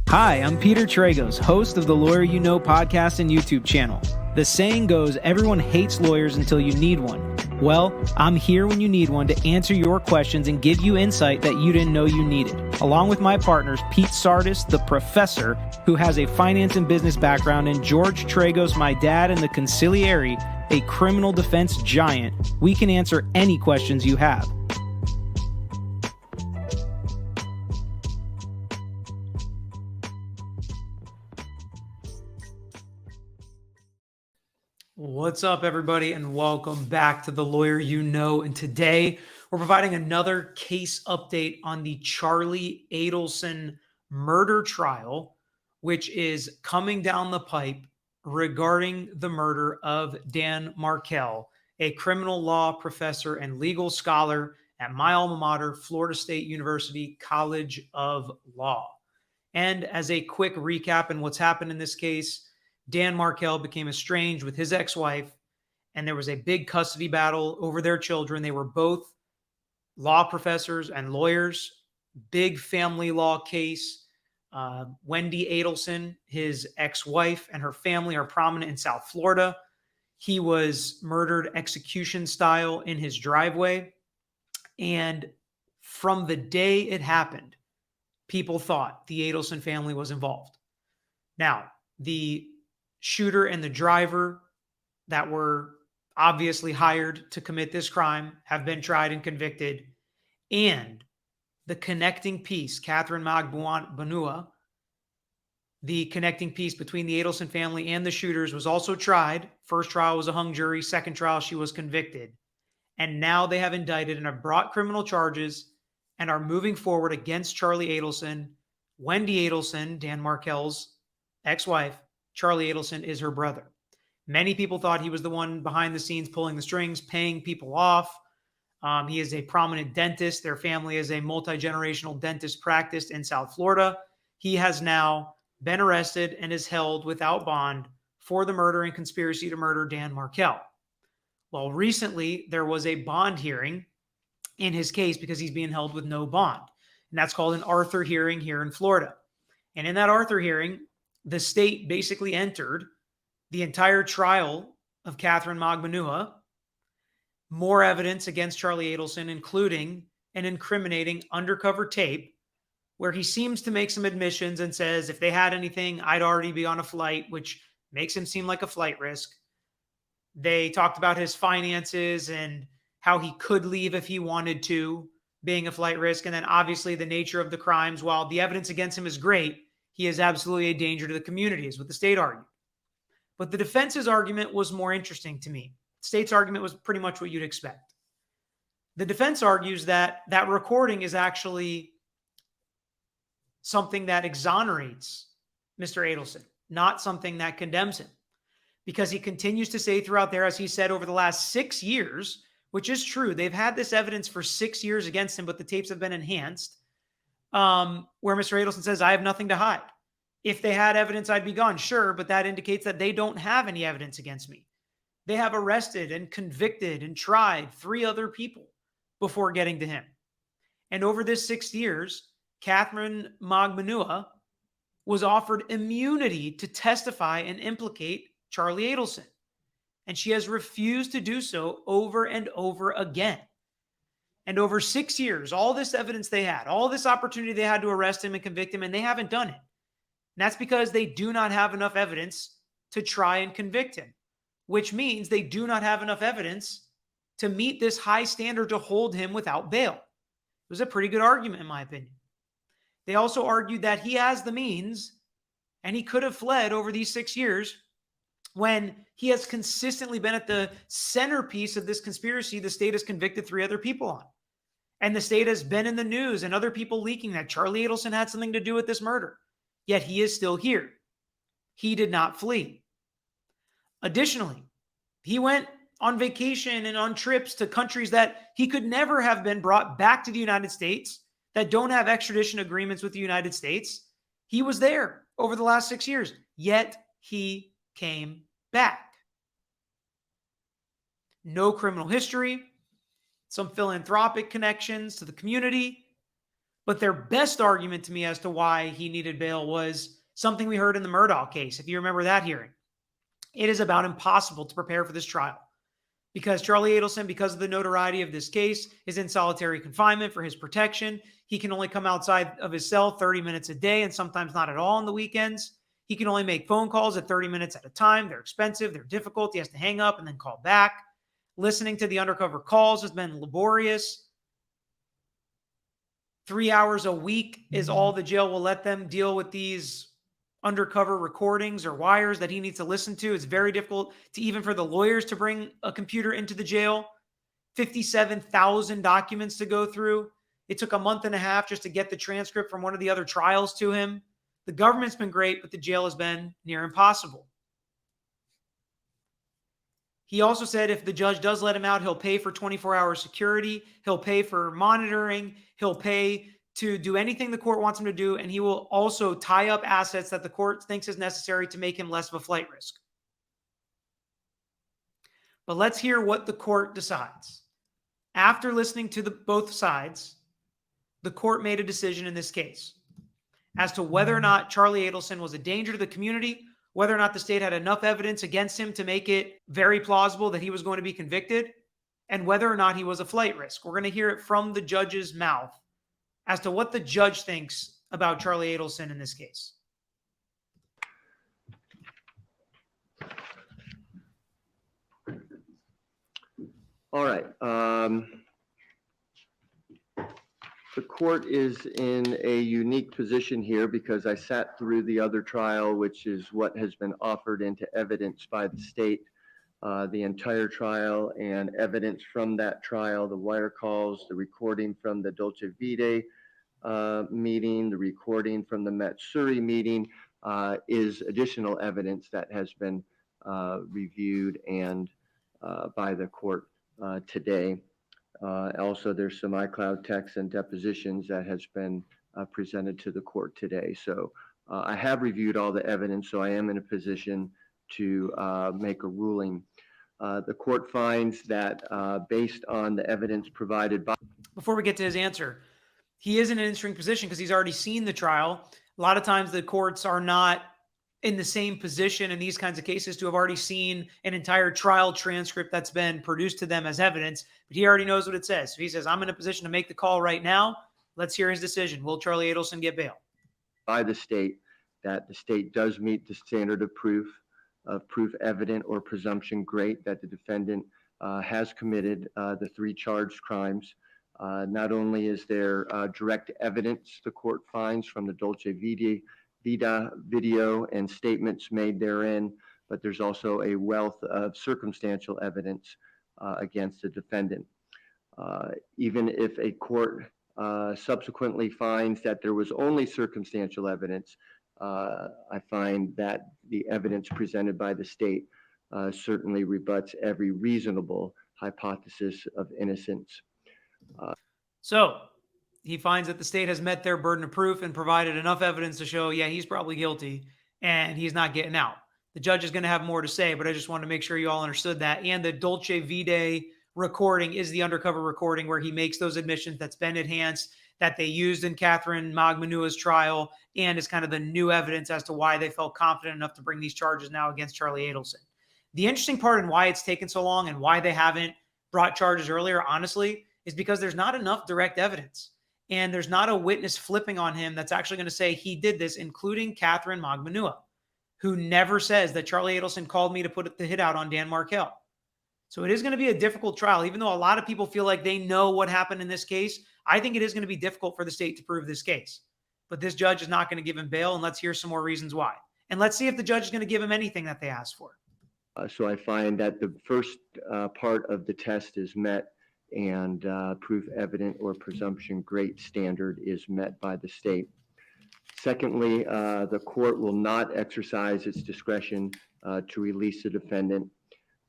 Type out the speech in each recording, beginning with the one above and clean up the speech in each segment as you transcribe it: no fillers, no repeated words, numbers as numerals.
Hi, I'm Peter Tragos, host of the Lawyer You Know podcast and YouTube channel. The saying goes, everyone hates lawyers until you need one. Well, I'm here when you need one to answer your questions and give you insight that you didn't know you needed. Along with my partners, Pete Sardis, the professor, who has a finance and business background, and George Tragos, my dad, and the consigliere, a criminal defense giant, we can answer any questions you have. What's up, everybody, and welcome back to the Lawyer You Know. And today we're providing another case update on the Charlie Adelson murder trial, which is coming down the pipe regarding the murder of Dan Markel, a criminal law professor and legal scholar at my alma mater, Florida State University College of Law. And as a quick recap on what's happened in this case, Dan Markel became estranged with his ex-wife, and there was a big custody battle over their children. They were both law professors and lawyers, big family law case. Wendy Adelson, his ex-wife, and her family are prominent in South Florida. He was murdered execution style in his driveway. And from the day it happened, people thought the Adelson family was involved. Now, the shooter and the driver that were obviously hired to commit this crime have been tried and convicted. And the connecting piece, Catherine Magbanua, the connecting piece between the Adelson family and the shooters, was also tried. First trial was a hung jury. Second trial, she was convicted. And now they have indicted and have brought criminal charges and are moving forward against Charlie Adelson. Wendy Adelson, Dan Markel's ex-wife, Charlie Adelson is her brother. Many people thought he was the one behind the scenes pulling the strings, paying people off. He is a prominent dentist. Their family is a multi-generational dentist practice in South Florida. He has now been arrested and is held without bond for the murder and conspiracy to murder Dan Markel. Well, recently there was a bond hearing in his case because he's being held with no bond. And that's called an Arthur hearing here in Florida. And in that Arthur hearing, the state basically entered the entire trial of Catherine Magbanua, more evidence against Charlie Adelson, including an incriminating undercover tape where he seems to make some admissions and says, if they had anything, I'd already be on a flight, which makes him seem like a flight risk. They talked about his finances and how he could leave if he wanted to, being a flight risk. And then obviously the nature of the crimes, while the evidence against him is great, he is absolutely a danger to the community, is what the state argued. But the defense's argument was more interesting to me. The state's argument was pretty much what you'd expect. The defense argues that that recording is actually something that exonerates Mr. Adelson, not something that condemns him. Because he continues to say throughout there, as he said, over the last 6 years, which is true, they've had this evidence for 6 years against him, but the tapes have been enhanced. Where Mr. Adelson says, I have nothing to hide. If they had evidence, I'd be gone. Sure, but that indicates that they don't have any evidence against me. They have arrested and convicted and tried 3 other people before getting to him. And over this 6 years, Catherine Magbanua was offered immunity to testify and implicate Charlie Adelson. And she has refused to do so over and over again. And over 6 years, all this evidence they had, all this opportunity they had to arrest him and convict him, and they haven't done it. And that's because they do not have enough evidence to try and convict him, which means they do not have enough evidence to meet this high standard to hold him without bail. It was a pretty good argument, in my opinion. They also argued that he has the means and he could have fled over these 6 years when he has consistently been at the centerpiece of this conspiracy the state has convicted 3 other people on. And the state has been in the news and other people leaking that Charlie Adelson had something to do with this murder. Yet he is still here. He did not flee. Additionally, he went on vacation and on trips to countries that he could never have been brought back to the United States, that don't have extradition agreements with the United States. He was there over the last 6 years, yet he came back. No criminal history, some philanthropic connections to the community. But their best argument to me as to why he needed bail was something we heard in the Murdaugh case, if you remember that hearing. It is about impossible to prepare for this trial because Charlie Adelson, because of the notoriety of this case, is in solitary confinement for his protection. He can only come outside of his cell 30 minutes a day and sometimes not at all on the weekends. He can only make phone calls at 30 minutes at a time. They're expensive. They're difficult. He has to hang up and then call back. Listening to the undercover calls has been laborious. 3 hours a week is all the jail will let them deal with these undercover recordings or wires that he needs to listen to. It's very difficult to even for the lawyers to bring a computer into the jail. 57,000 documents to go through. It took a month and a half just to get the transcript from one of the other trials to him. The government's been great, but the jail has been near impossible. He also said if the judge does let him out, he'll pay for 24-hour security. He'll pay for monitoring. He'll pay to do anything the court wants him to do. And he will also tie up assets that the court thinks is necessary to make him less of a flight risk. But let's hear what the court decides. After listening to both sides, the court made a decision in this case as to whether or not Charlie Adelson was a danger to the community, whether or not the state had enough evidence against him to make it very plausible that he was going to be convicted, and whether or not he was a flight risk. We're going to hear it from the judge's mouth as to what the judge thinks about Charlie Adelson in this case. All right. The court is in a unique position here because I sat through the other trial, which is what has been offered into evidence by the state, the entire trial and evidence from that trial, the wire calls, the recording from the Dolce Vita meeting, the recording from the Matsuri meeting is additional evidence that has been reviewed and by the court today. Also, there's some iCloud texts and depositions that has been presented to the court today. So I have reviewed all the evidence, so I am in a position to make a ruling. The court finds that based on the evidence provided by... Before we get to his answer, he is in an interesting position because he's already seen the trial. A lot of times the courts are not in the same position in these kinds of cases to have already seen an entire trial transcript that's been produced to them as evidence, but he already knows what it says. So he says, I'm in a position to make the call right now. Let's hear his decision. Will Charlie Adelson get bail? By the state, that the state does meet the standard of proof evident or presumption great that the defendant has committed the three charged crimes. Not only is there direct evidence the court finds from the Dolce Vita video and statements made therein, but there's also a wealth of circumstantial evidence against the defendant. Even if a court subsequently finds that there was only circumstantial evidence, I find that the evidence presented by the state certainly rebuts every reasonable hypothesis of innocence. So he finds that the state has met their burden of proof and provided enough evidence to show, yeah, he's probably guilty and he's not getting out. The judge is going to have more to say, but I just wanted to make sure you all understood that. And the Dolce Vita recording is the undercover recording where he makes those admissions that's been enhanced, that they used in Catherine Magmanua's trial, and is kind of the new evidence as to why they felt confident enough to bring these charges now against Charlie Adelson. The interesting part and why it's taken so long and why they haven't brought charges earlier, honestly, is because there's not enough direct evidence. And there's not a witness flipping on him that's actually going to say he did this, including Catherine Magmanua, who never says that Charlie Adelson called me to put the hit out on Dan Markel. So it is going to be a difficult trial, even though a lot of people feel like they know what happened in this case. I think it is going to be difficult for the state to prove this case. But this judge is not going to give him bail, and let's hear some more reasons why. And let's see if the judge is going to give him anything that they asked for. So I find that the first part of the test is met, and proof evident or presumption great standard is met by the state. Secondly, the court will not exercise its discretion to release the defendant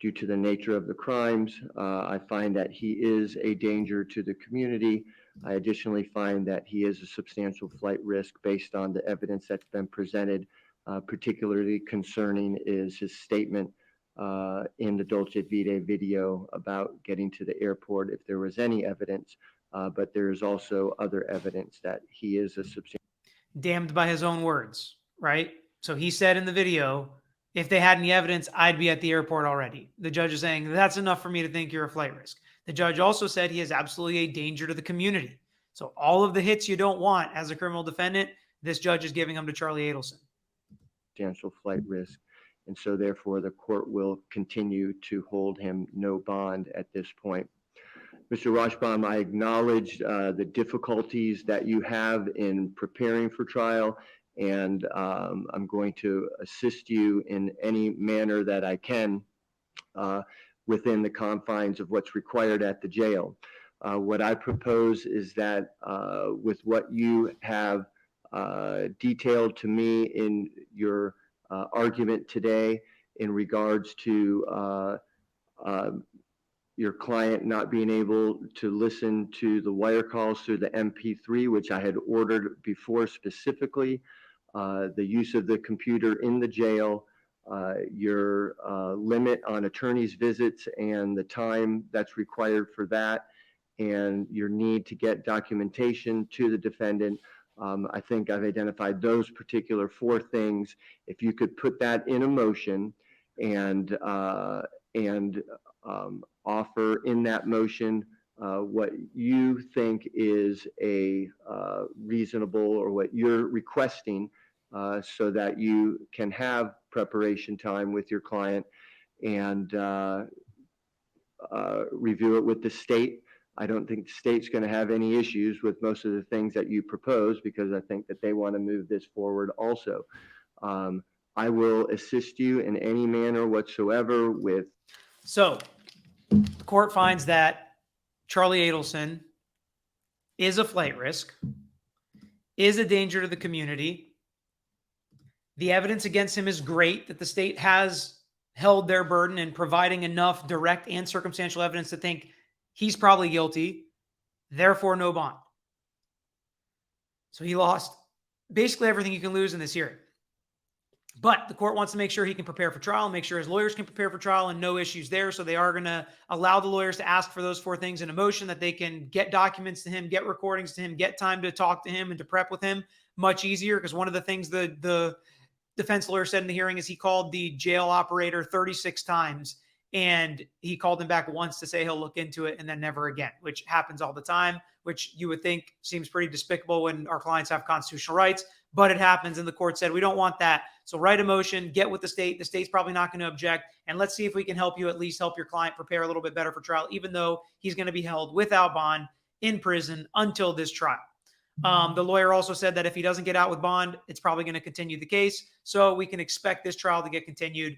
due to the nature of the crimes. I find that he is a danger to the community. I additionally find that he is a substantial flight risk based on the evidence that's been presented, particularly concerning is his statement in the Dolce Vita video about getting to the airport, if there was any evidence. But there is also other evidence that he is a substantial. Damned by his own words, right? So he said in the video, if they had any evidence, I'd be at the airport already. The judge is saying, that's enough for me to think you're a flight risk. The judge also said he is absolutely a danger to the community. So all of the hits you don't want as a criminal defendant, this judge is giving them to Charlie Adelson. Substantial flight risk. And so therefore the court will continue to hold him no bond at this point. Mr. Rashbaum, I acknowledge the difficulties that you have in preparing for trial, and I'm going to assist you in any manner that I can within the confines of what's required at the jail. What I propose is that with what you have detailed to me in your argument today in regards to your client not being able to listen to the wire calls through the MP3, which I had ordered before specifically, the use of the computer in the jail, your limit on attorney's visits and the time that's required for that, and your need to get documentation to the defendant. I think I've identified those particular 4 things. If you could put that in a motion and offer in that motion what you think is a reasonable, or what you're requesting, so that you can have preparation time with your client and review it with the state. I don't think the state's going to have any issues with most of the things that you propose, because I think that they want to move this forward also. I will assist you in any manner whatsoever with. So the court finds that Charlie Adelson is a flight risk, is a danger to the community. The evidence against him is great, that the state has held their burden in providing enough direct and circumstantial evidence to think he's probably guilty, therefore no bond. So he lost basically everything you can lose in this hearing. But the court wants to make sure he can prepare for trial, make sure his lawyers can prepare for trial, and no issues there. So they are going to allow the lawyers to ask for those 4 things in a motion, that they can get documents to him, get recordings to him, get time to talk to him and to prep with him much easier. Because one of the things the defense lawyer said in the hearing is he called the jail operator 36 times, and he called him back once to say he'll look into it and then never again, which happens all the time, which you would think seems pretty despicable when our clients have constitutional rights, but it happens. And the court said, we don't want that. So write a motion, get with the state. The state's probably not going to object. And let's see if we can help you, at least help your client prepare a little bit better for trial, even though he's going to be held without bond in prison until this trial. The lawyer also said that if he doesn't get out with bond, it's probably going to continue the case. So we can expect this trial to get continued.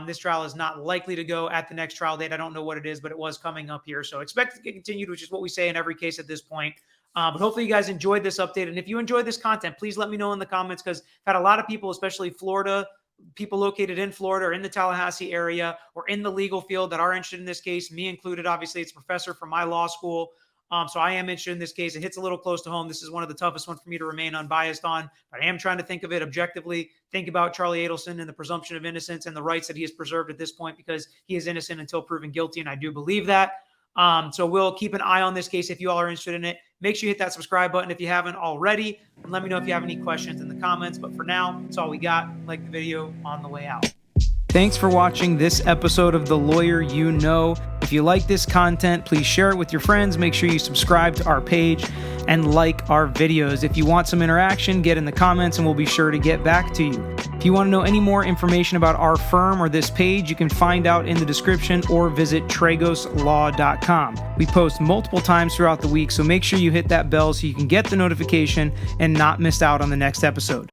This trial is not likely to go at the next trial date. I don't know what it is, but it was coming up here. So expect it to get continued, which is what we say in every case at this point. But hopefully you guys enjoyed this update. And if you enjoyed this content, please let me know in the comments, because I've had a lot of people, especially Florida, people located in Florida or in the Tallahassee area or in the legal field, that are interested in this case, me included. Obviously, it's a professor from my law school. So I am interested in this case. It hits a little close to home. This is one of the toughest ones for me to remain unbiased on, but I am trying to think of it objectively, think about Charlie Adelson and the presumption of innocence and the rights that he has preserved at this point, because he is innocent until proven guilty. And I do believe that. So we'll keep an eye on this case. If you all are interested in it, make sure you hit that subscribe button if you haven't already, and let me know if you have any questions in the comments. But for now, that's all we got. Like the video on the way out. Thanks for watching this episode of The Lawyer You Know. If you like this content, please share it with your friends. Make sure you subscribe to our page and like our videos. If you want some interaction, get in the comments and we'll be sure to get back to you. If you want to know any more information about our firm or this page, you can find out in the description or visit tragoslaw.com. We post multiple times throughout the week, so make sure you hit that bell so you can get the notification and not miss out on the next episode.